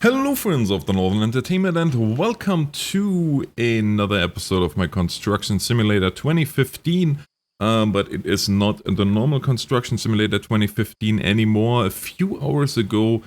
Hello friends of the Northern Entertainment and welcome to another episode of my Construction Simulator 2015. But it is not the normal Construction Simulator 2015 anymore. A few hours ago,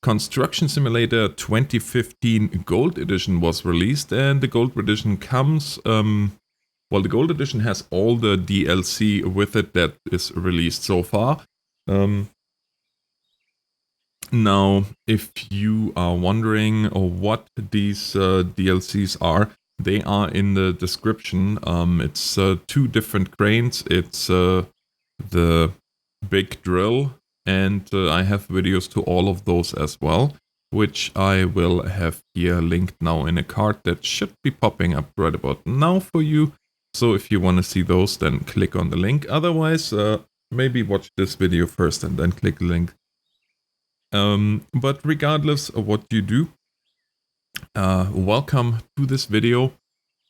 Construction Simulator 2015 Gold Edition was released, and the Gold Edition comes... the Gold Edition has all the DLC with it that is released so far. Now, if you are wondering what these DLCs are, they are in the description. It's two different cranes. It's the big drill, and I have videos to all of those as well, which I will have here linked now in a card that should be popping up right about now for you. So if you want to see those, then click on the link. Otherwise, maybe watch this video first and then click the link. But regardless of what you do, welcome to this video,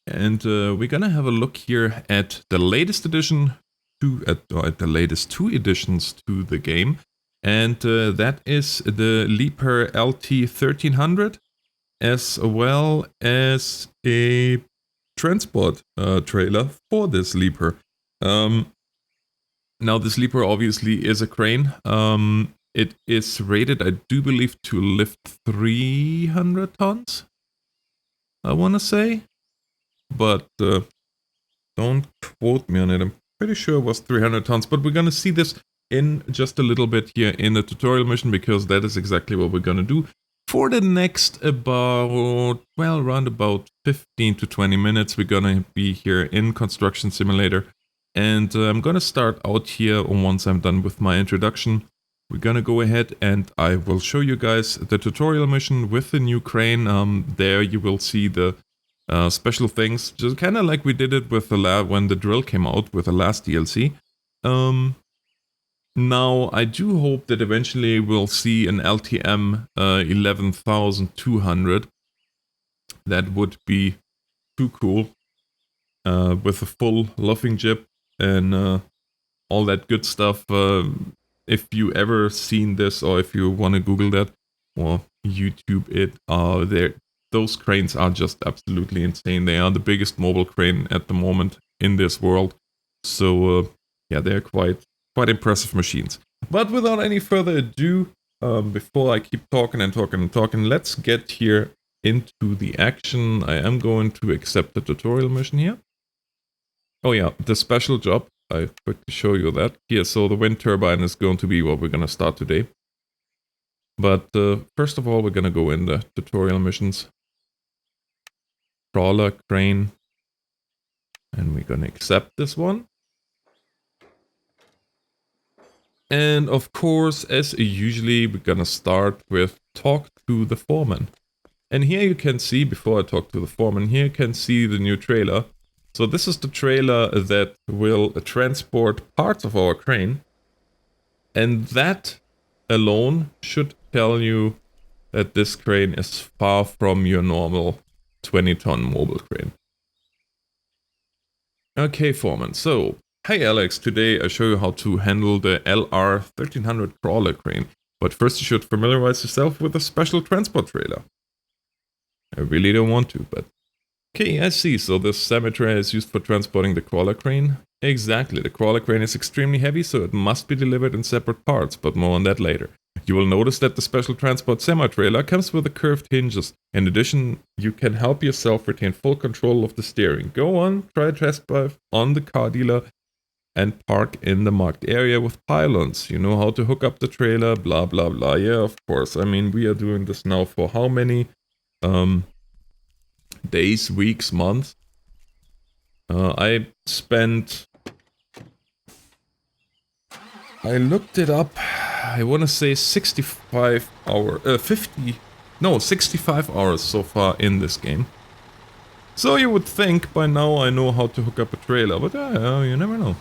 and we're gonna have a look here at the latest edition at the latest two editions to the game, and that is the Leaper LT 1300, as well as a transport trailer for this Leaper. Now this Leaper obviously is a crane. It is rated, I do believe, to lift 300 tons, I want to say. But don't quote me on it. I'm pretty sure it was 300 tons. But we're going to see this in just a little bit here in the tutorial mission, because that is exactly what we're going to do. For the next around about 15 to 20 minutes, we're going to be here in Construction Simulator. And I'm going to start out here once I'm done with my introduction. We're gonna go ahead and I will show you guys the tutorial mission with the new crane. There you will see the special things, just kind of like we did it with when the drill came out with the last DLC. Now I do hope that eventually we'll see an LTM 11,200. That would be too cool, with a full luffing jib and all that good stuff. If you ever seen this, or if you want to Google that or YouTube it, those cranes are just absolutely insane. They are the biggest mobile crane at the moment in this world. So yeah, they're quite impressive machines. But without any further ado, before I keep talking and talking, let's get here into the action. I am going to accept the tutorial mission here. Oh yeah, the special job. I quickly show you that here. So the wind turbine is going to be what we're going to start today. But first of all, we're going to go in the tutorial missions. Crawler, crane. And we're going to accept this one. And of course, as usually, we're going to start with talk to the foreman. And here you can see, before I talk to the foreman, here you can see the new trailer. So this is the trailer that will transport parts of our crane. And that alone should tell you that this crane is far from your normal 20-ton mobile crane. Okay, foreman. So, hey Alex, today I show you how to handle the LR 1300 crawler crane. But first you should familiarize yourself with a special transport trailer. I really don't want to, but... Okay, I see. So this semi-trailer is used for transporting the crawler crane. Exactly, the crawler crane is extremely heavy, so it must be delivered in separate parts, but more on that later. You will notice that the special transport semi-trailer comes with the curved hinges. In addition, you can help yourself retain full control of the steering. Go on, try a test drive on the car dealer and park in the marked area with pylons. You know how to hook up the trailer, blah blah blah. Yeah, of course. I mean, we are doing this now for how many? Days, weeks, months. I looked it up. I want to say 65 hours so far in this game. So you would think by now I know how to hook up a trailer, but you never know.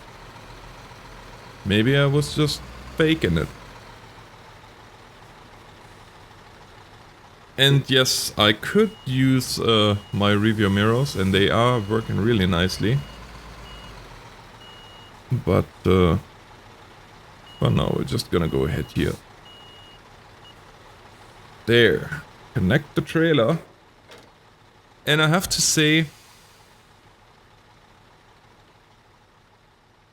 Maybe I was just faking it. And yes, I could use my review mirrors, and they are working really nicely. But for now, we're just gonna go ahead here. There. connect the trailer. And I have to say,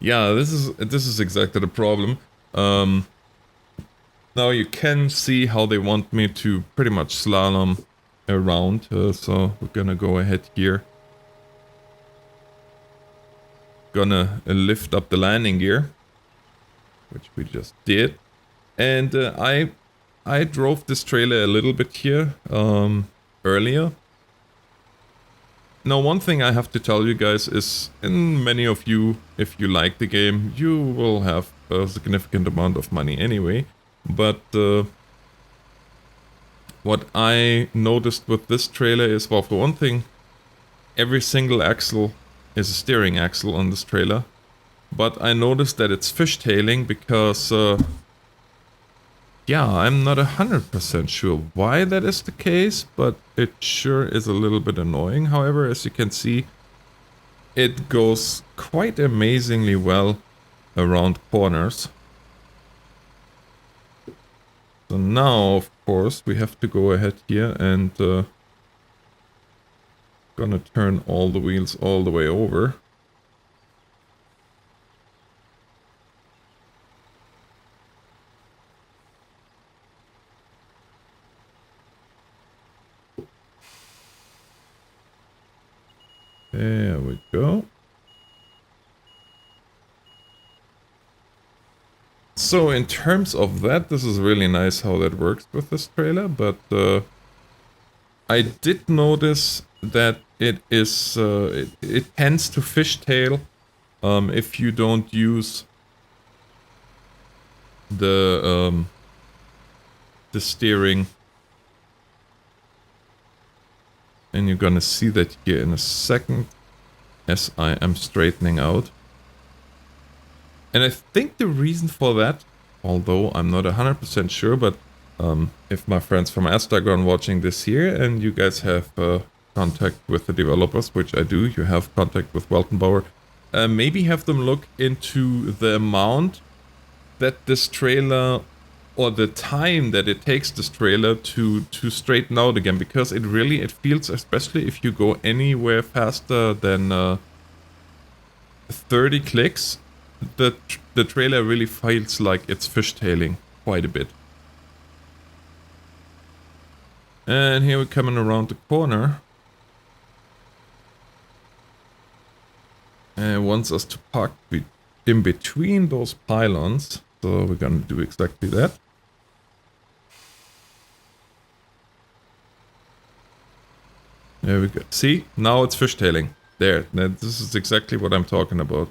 yeah, this is exactly the problem. Now you can see how they want me to pretty much slalom around, so we're gonna go ahead here. Gonna lift up the landing gear, which we just did. And I drove this trailer a little bit here earlier. Now, one thing I have to tell you guys is, in many of you, if you like the game, you will have a significant amount of money anyway. But what I noticed with this trailer is, well, for one thing, every single axle is a steering axle on this trailer. But I noticed that it's fishtailing because, yeah, I'm not 100% sure why that is the case, but it sure is a little bit annoying. However, as you can see, it goes quite amazingly well around corners. So now, of course, we have to go ahead here and gonna turn all the wheels all the way over. There we go. So in terms of that, this is really nice how that works with this trailer, but I did notice that it is it tends to fishtail if you don't use the steering. And you're gonna see that here in a second as I am straightening out. And I think the reason for that, although I'm not 100% sure, but if my friends from Astragon watching this here and you guys have contact with the developers, which I do, you have contact with Weltenbauer, maybe have them look into the amount that this trailer, or the time that it takes this trailer to straighten out again, because it feels, especially if you go anywhere faster than 30 clicks, the trailer really feels like it's fishtailing quite a bit. And here we're coming around the corner. And it wants us to park in between those pylons. So we're gonna do exactly that. There we go. See? Now it's fishtailing. There. This is exactly what I'm talking about.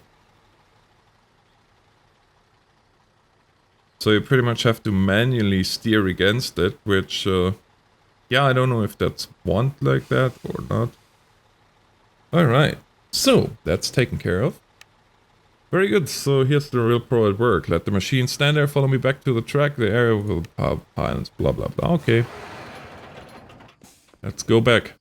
So you pretty much have to manually steer against it, which, yeah, I don't know if that's want like that or not. Alright. So, that's taken care of. Very good. So here's the real pro at work. Let the machine stand there, follow me back to the track. The area will have pylons, blah blah blah. Okay. Let's go back.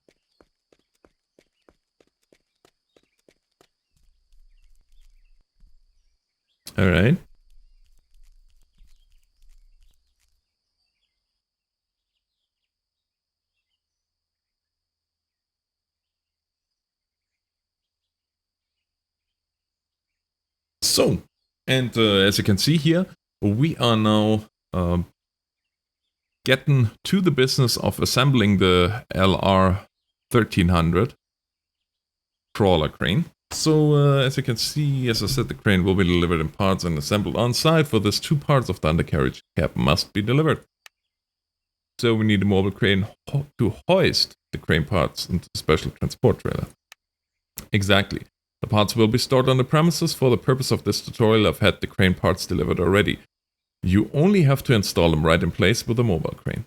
Alright. So, and as you can see here, we are now getting to the business of assembling the LR 1300 crawler crane. So, as you can see, as I said, the crane will be delivered in parts and assembled on site. For this, 2 parts of the undercarriage cap must be delivered. So we need a mobile crane to hoist the crane parts into the special transport trailer. Exactly. The parts will be stored on the premises. For the purpose of this tutorial, I've had the crane parts delivered already. You only have to install them right in place with a mobile crane.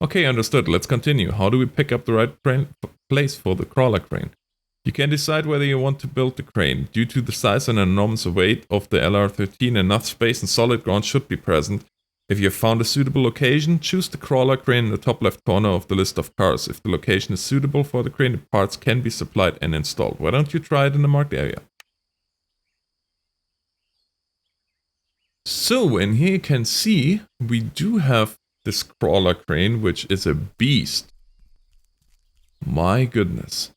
Okay, understood. Let's continue. How do we pick up the right place for the crawler crane? You can decide whether you want to build the crane. Due to the size and enormous weight of the LR13, enough space and solid ground should be present. If you have found a suitable location, choose the crawler crane in the top left corner of the list of cars. If the location is suitable for the crane, the parts can be supplied and installed. Why don't you try it in the marked area? So, and here you can see we do have this crawler crane, which is a beast. My goodness.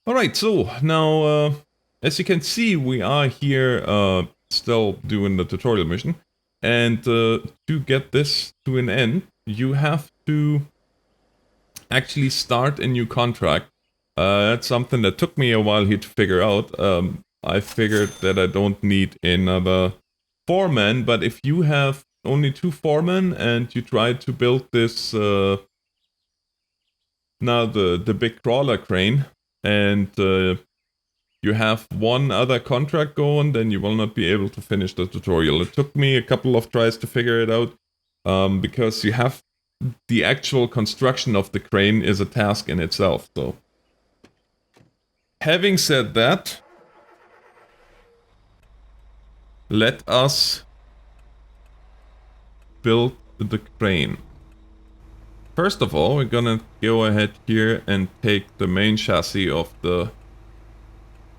Alright, so now, as you can see, we are here still doing the tutorial mission. And to get this to an end, you have to actually start a new contract. That's something that took me a while here to figure out. I figured that I don't need another foreman, but if you have only 2 foremen and you try to build this, now the big crawler crane, and you have one other contract going, then you will not be able to finish the tutorial. It took me a couple of tries to figure it out, because you have the actual construction of the crane is a task in itself. So, having said that, let us build the crane. First of all, we're gonna go ahead here and take the main chassis of the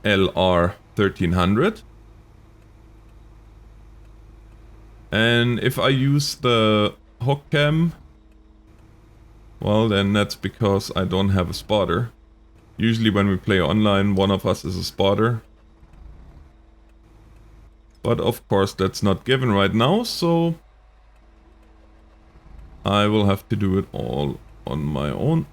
LR 1300. And if I use the hook cam, well, then that's because I don't have a spotter. Usually when we play online, one of us is a spotter. But of course that's not given right now, so I will have to do it all on my own.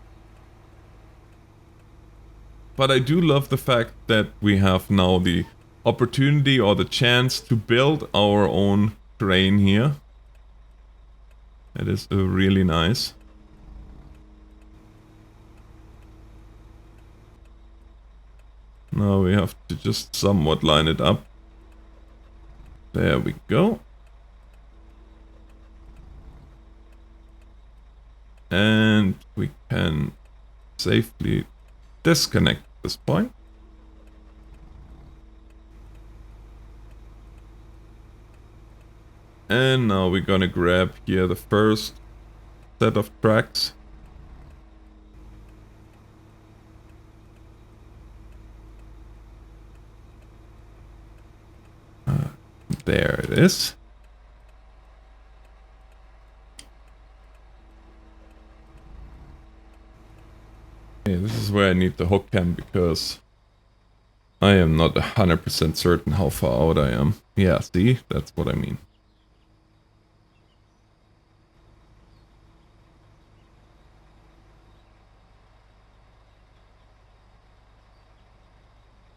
But I do love the fact that we have now the opportunity or the chance to build our own crane here. It is really nice. Now we have to just somewhat line it up. There we go. And we can safely disconnect this point. And now we're gonna grab here the first set of tracks. There it is. Okay, this is where I need the hook cam because I am not 100% certain how far out I am. Yeah, see? That's what I mean.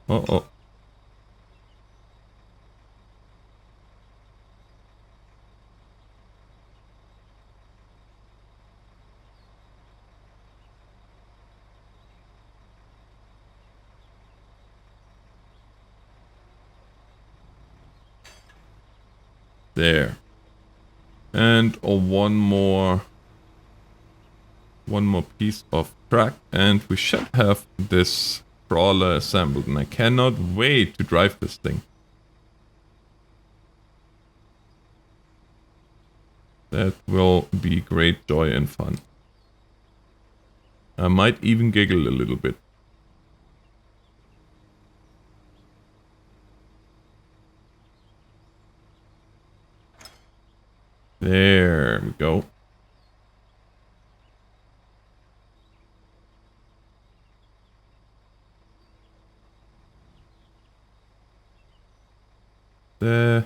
Uh-oh. There. And one more piece of track, and we should have this crawler assembled, and I cannot wait to drive this thing. That will be great joy and fun. I might even giggle a little bit. There we go. There.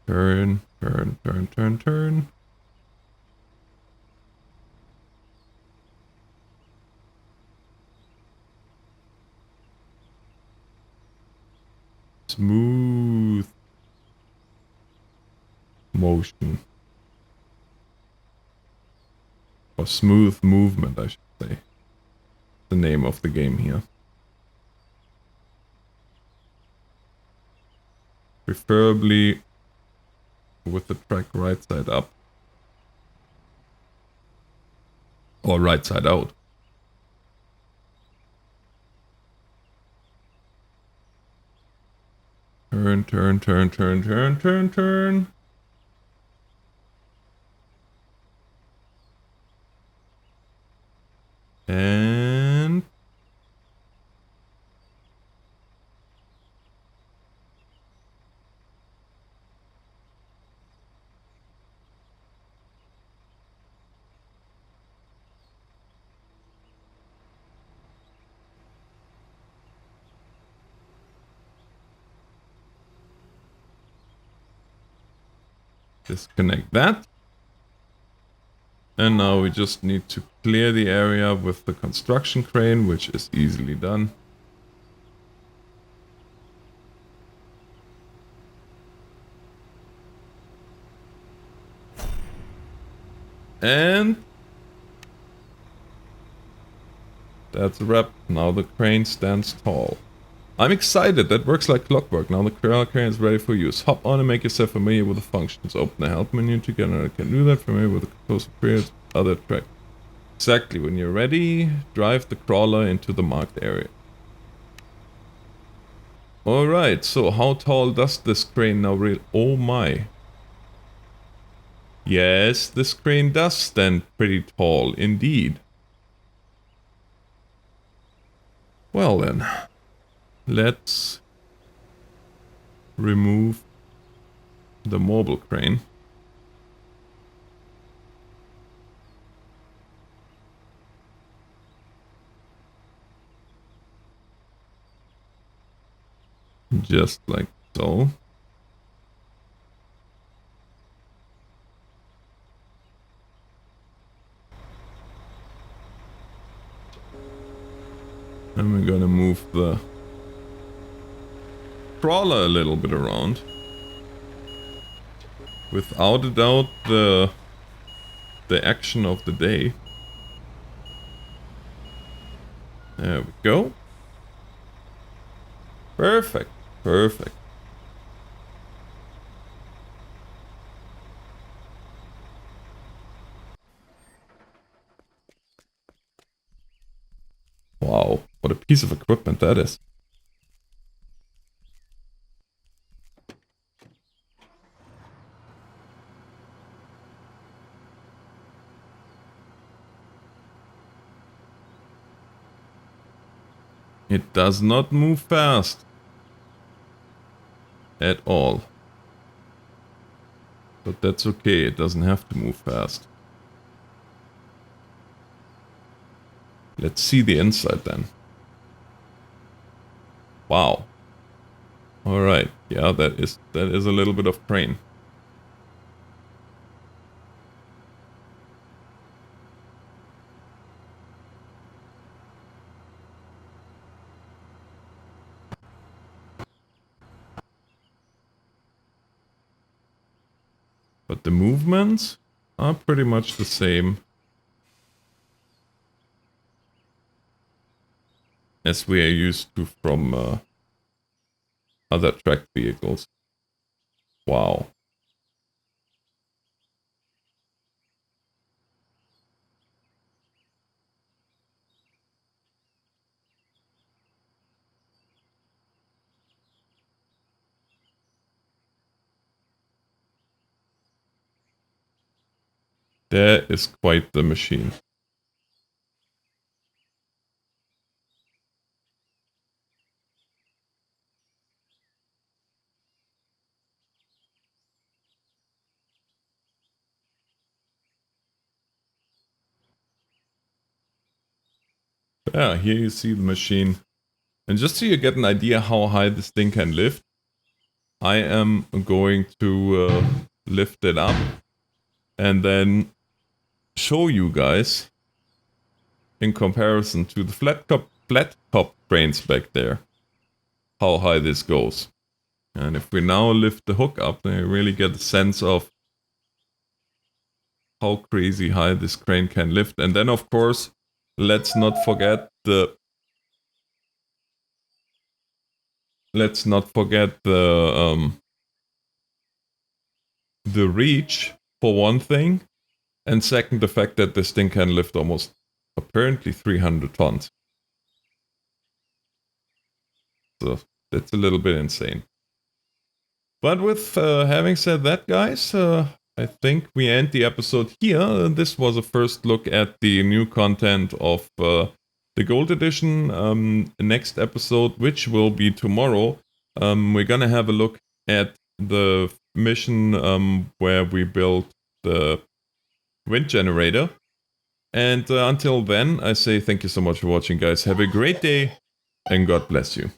Turn, turn, turn, turn, turn. Smooth motion. Or smooth movement, I should say. The name of the game here. Preferably with the track right side up. Or right side out. Turn, turn, turn, turn, turn, turn, turn. And Disconnect that. And now we just need to clear the area with the construction crane, which is easily done. And that's a wrap. Now the crane stands tall. I'm excited. That works like clockwork. Now the crane is ready for use. Hop on and make yourself familiar with the functions. Open the help menu together. I can do that. Familiar with the close periods. Other track. Exactly. When you're ready, drive the crawler into the marked area. Alright, so how tall does this crane now really... Oh my. Yes, this crane does stand pretty tall, indeed. Well then, let's remove the mobile crane. Just like so. And we're gonna move the crawler a little bit around. Without a doubt, the action of the day. There we go. Perfect, perfect. Wow, what a piece of equipment that is. It does not move fast. At all. But that's okay, it doesn't have to move fast. Let's see the inside then. Wow. Alright, yeah, that is a little bit of crane. But the movements are pretty much the same as we are used to from other tracked vehicles. Wow. That is quite the machine. Yeah, here you see the machine. And just so you get an idea how high this thing can lift, I am going to lift it up and then show you guys in comparison to the flat top cranes back there how high this goes. And if we now lift the hook up, then you really get a sense of how crazy high this crane can lift. And then of course, let's not forget the reach for one thing, and second, the fact that this thing can lift almost apparently 300 tons. So that's a little bit insane. But with having said that, guys, I think we end the episode here. This was a first look at the new content of the Gold Edition. Next episode, which will be tomorrow, we're gonna have a look at the mission where we built the wind generator. And until then, I say thank you so much for watching, guys. Have a great day, and God bless you.